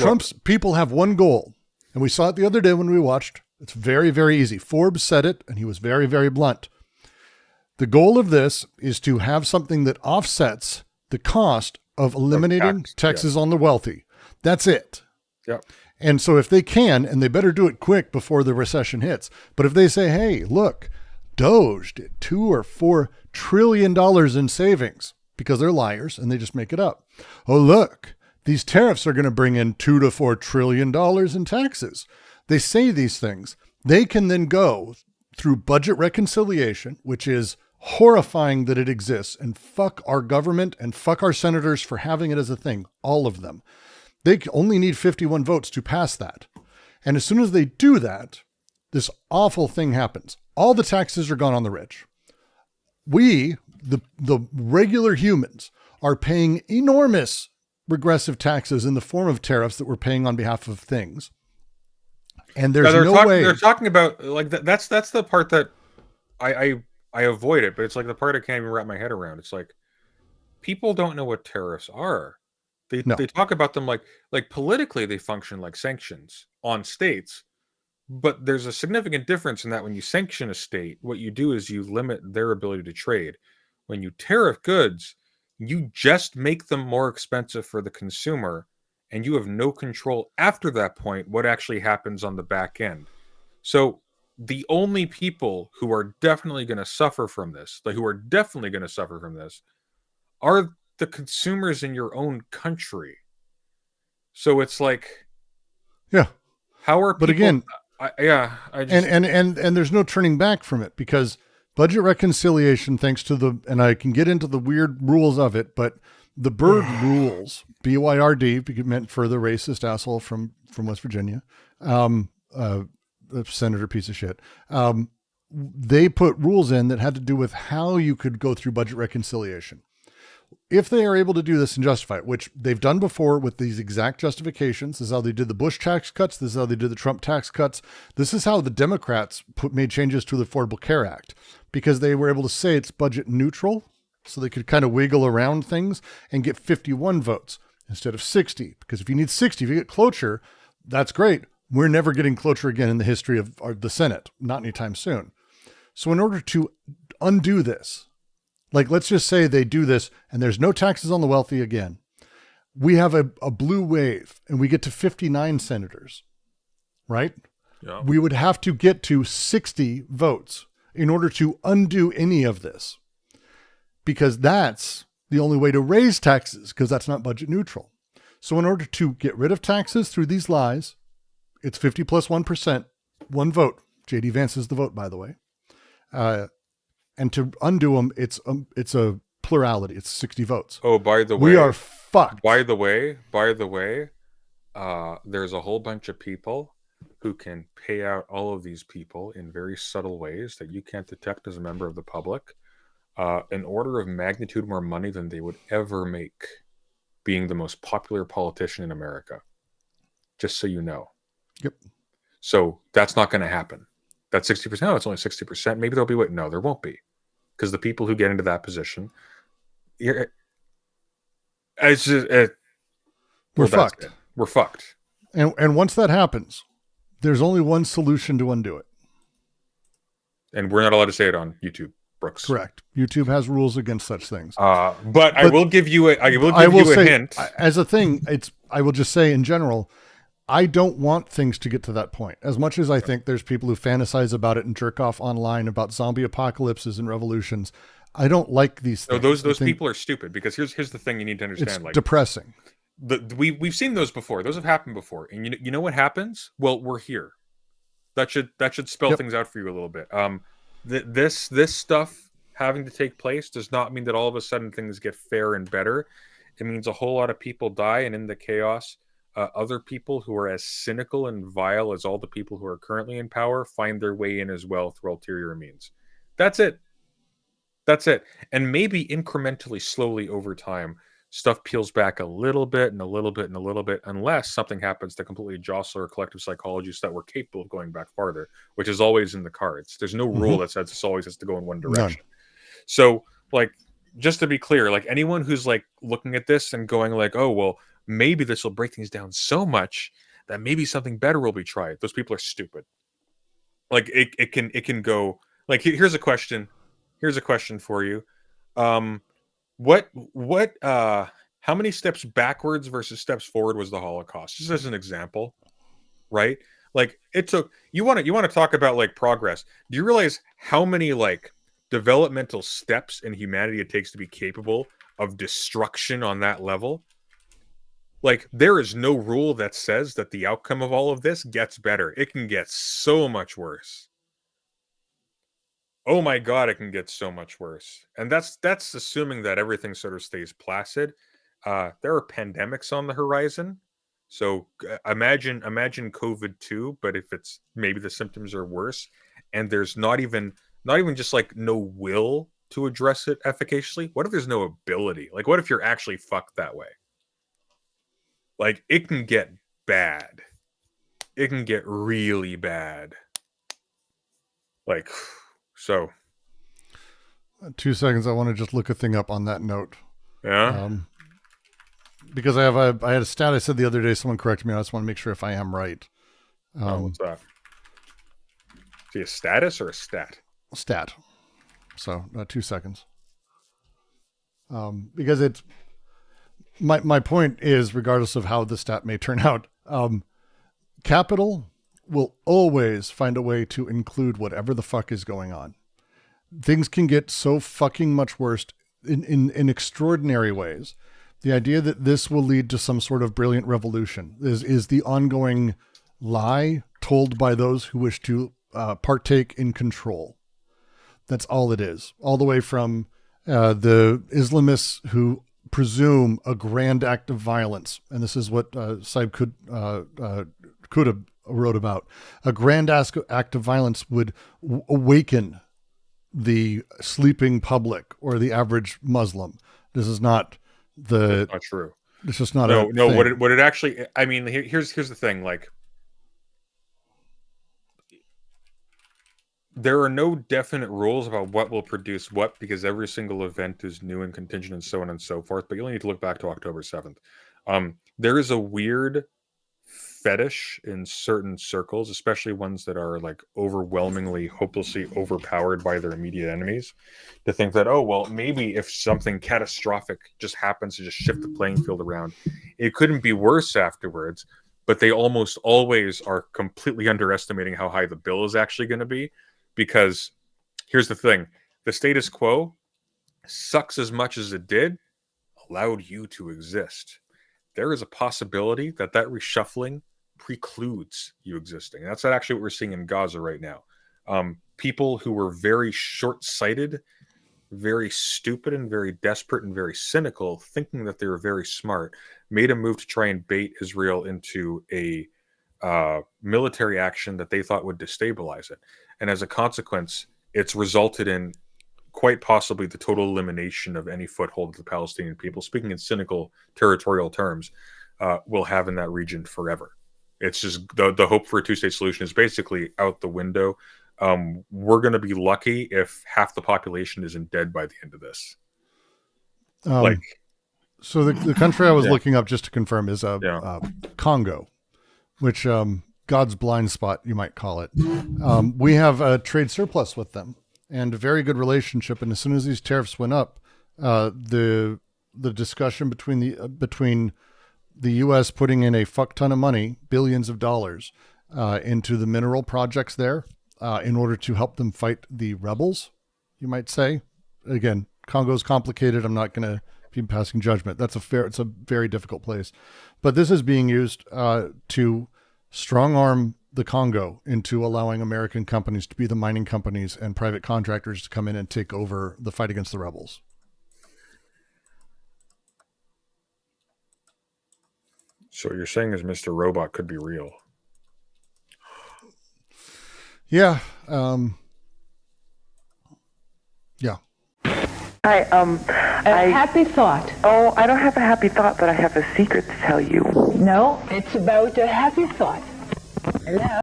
Trump's people have one goal, and we saw it the other day when we watched. It's very, very easy. Forbes said it, and he was very, very blunt. The goal of this is to have something that offsets the cost of eliminating taxes on the wealthy. That's it. Yep. And so if they can, and they better do it quick before the recession hits, but if they say, hey, look, Doge did $2 or $4 trillion in savings, because they're liars and they just make it up. Oh, look, these tariffs are going to bring in $2 to $4 trillion in taxes. They say these things. They can then go through budget reconciliation, which is horrifying that it exists, and fuck our government and fuck our senators for having it as a thing, all of them. They only need 51 votes to pass that. And as soon as they do that, this awful thing happens. All the taxes are gone on the rich. We, the regular humans, are paying enormous regressive taxes in the form of tariffs that we're paying on behalf of things. And there's no way. They're talking about like that's the part that I avoid it, but it's like the part I can't even wrap my head around. It's like people don't know what tariffs are. They talk about them like politically they function like sanctions on states, but there's a significant difference in that when you sanction a state, what you do is you limit their ability to trade. When you tariff goods, you just make them more expensive for the consumer, and you have no control after that point what actually happens on the back end. So the only people who are definitely going to suffer from this, are the consumers in your own country. So it's like, yeah, how are people? But again, and there's no turning back from it, because budget reconciliation, thanks to and I can get into the weird rules of it, but the Byrd rules, BYRD, meant for the racist asshole from West Virginia, a senator piece of shit. They put rules in that had to do with how you could go through budget reconciliation. If they are able to do this and justify it, which they've done before with these exact justifications, this is how they did the Bush tax cuts. This is how they did the Trump tax cuts. This is how the Democrats made changes to the Affordable Care Act, because they were able to say it's budget neutral. So they could kind of wiggle around things and get 51 votes instead of 60. Because if you need 60, if you get cloture, that's great. We're never getting cloture again in the history of the Senate, not anytime soon. So in order to undo this, like, let's just say they do this and there's no taxes on the wealthy again. We have a blue wave and we get to 59 senators, right? Yeah. We would have to get to 60 votes in order to undo any of this, because that's the only way to raise taxes, because that's not budget neutral. So in order to get rid of taxes through these lies, it's 50 plus 1%, one vote. JD Vance is the vote, by the way. And to undo them, it's a plurality. It's 60 votes. Oh, by the way, we are fucked. By the way, there's a whole bunch of people who can pay out all of these people in very subtle ways that you can't detect as a member of the public, an order of magnitude more money than they would ever make being the most popular politician in America. Just so you know. Yep. So that's not going to happen. That's 60%. No, it's only 60%. Maybe there'll be no, there won't be. Because the people who get into that position, we're fucked. We're fucked. And once that happens, there's only one solution to undo it. And we're not allowed to say it on YouTube, Brooks. Correct. YouTube has rules against such things. But I will give you a hint. As a thing, I will just say in general, I don't want things to get to that point. As much as I think there's people who fantasize about it and jerk off online about zombie apocalypses and revolutions, I don't like these things. No, those people are stupid, because here's the thing you need to understand. It's depressing. We've seen those before. Those have happened before. And you know what happens? Well, we're here. That should spell things out for you a little bit. This stuff having to take place does not mean that all of a sudden things get fair and better. It means a whole lot of people die, and in the chaos, other people who are as cynical and vile as all the people who are currently in power find their way in as well through ulterior means. That's it. And maybe incrementally, slowly over time, stuff peels back a little bit and a little bit and a little bit, unless something happens to completely jostle our collective psychology so that we're capable of going back farther, which is always in the cards. There's no rule that says this always has to go in one direction. None. So, like, just to be clear, like, anyone who's like looking at this and going like, oh, well, maybe this will break things down so much that maybe something better will be tried. Those people are stupid. Like it can go like here's a question. Here's a question for you. What how many steps backwards versus steps forward was the Holocaust? Just as an example, right? Like it took you want to talk about like progress. Do you realize how many like developmental steps in humanity it takes to be capable of destruction on that level? Like there is no rule that says that the outcome of all of this gets better. It can get so much worse. Oh my god, it can get so much worse. And that's assuming that everything sort of stays placid. There are pandemics on the horizon. So imagine COVID-2, but if it's maybe the symptoms are worse and there's not even just like no will to address it efficaciously. What if there's no ability? Like what if you're actually fucked that way? Like it can get bad. It can get really bad. Like so 2 seconds. I want to just look a thing up on that note. Yeah. Because I had a stat I said the other day. Someone corrected me. I just want to make sure if I am right. What's that? Is he a status or a stat? Stat. So 2 seconds. Because it's my point is, regardless of how the stat may turn out, capital will always find a way to include whatever the fuck is going on. Things can get so fucking much worse in extraordinary ways. The idea that this will lead to some sort of brilliant revolution is the ongoing lie told by those who wish to partake in control. That's all it is. All the way from the Islamists who presume a grand act of violence, and this is what Saib Kuda wrote about. A grand act of violence would awaken the sleeping public or the average Muslim. This is not That's not true. It's just not no. a No, thing. what it actually. I mean, here's the thing. Like, there are no definite rules about what will produce what because every single event is new and contingent and so on and so forth. But you only need to look back to October 7th. There is a weird fetish in certain circles, especially ones that are like overwhelmingly, hopelessly overpowered by their immediate enemies, to think that, oh, well, maybe if something catastrophic just happens to just shift the playing field around, it couldn't be worse afterwards. But they almost always are completely underestimating how high the bill is actually going to be. Because here's the thing, the status quo sucks as much as it did, allowed you to exist. There is a possibility that reshuffling precludes you existing. That's actually what we're seeing in Gaza right now. People who were very short-sighted, very stupid and very desperate and very cynical, thinking that they were very smart, made a move to try and bait Israel into a military action that they thought would destabilize it. And as a consequence, it's resulted in quite possibly the total elimination of any foothold the Palestinian people, speaking in cynical territorial terms, will have in that region forever. It's just the hope for a two-state solution is basically out the window. We're going to be lucky if half the population isn't dead by the end of this. So the country I was looking up, just to confirm, is Congo, which God's blind spot, you might call it. We have a trade surplus with them and a very good relationship. And as soon as these tariffs went up, the discussion between the U.S. putting in a fuck ton of money, billions of dollars, into the mineral projects there in order to help them fight the rebels, you might say. Again, Congo's complicated. I'm not going to be passing judgment. It's a very difficult place. But this is being used to strong arm the Congo into allowing American companies to be the mining companies and private contractors to come in and take over the fight against the rebels. So what you're saying is Mr. Robot could be real. Yeah. Yeah. Hi, A happy thought. Oh, I don't have a happy thought, but I have a secret to tell you. No, it's about a happy thought. Hello?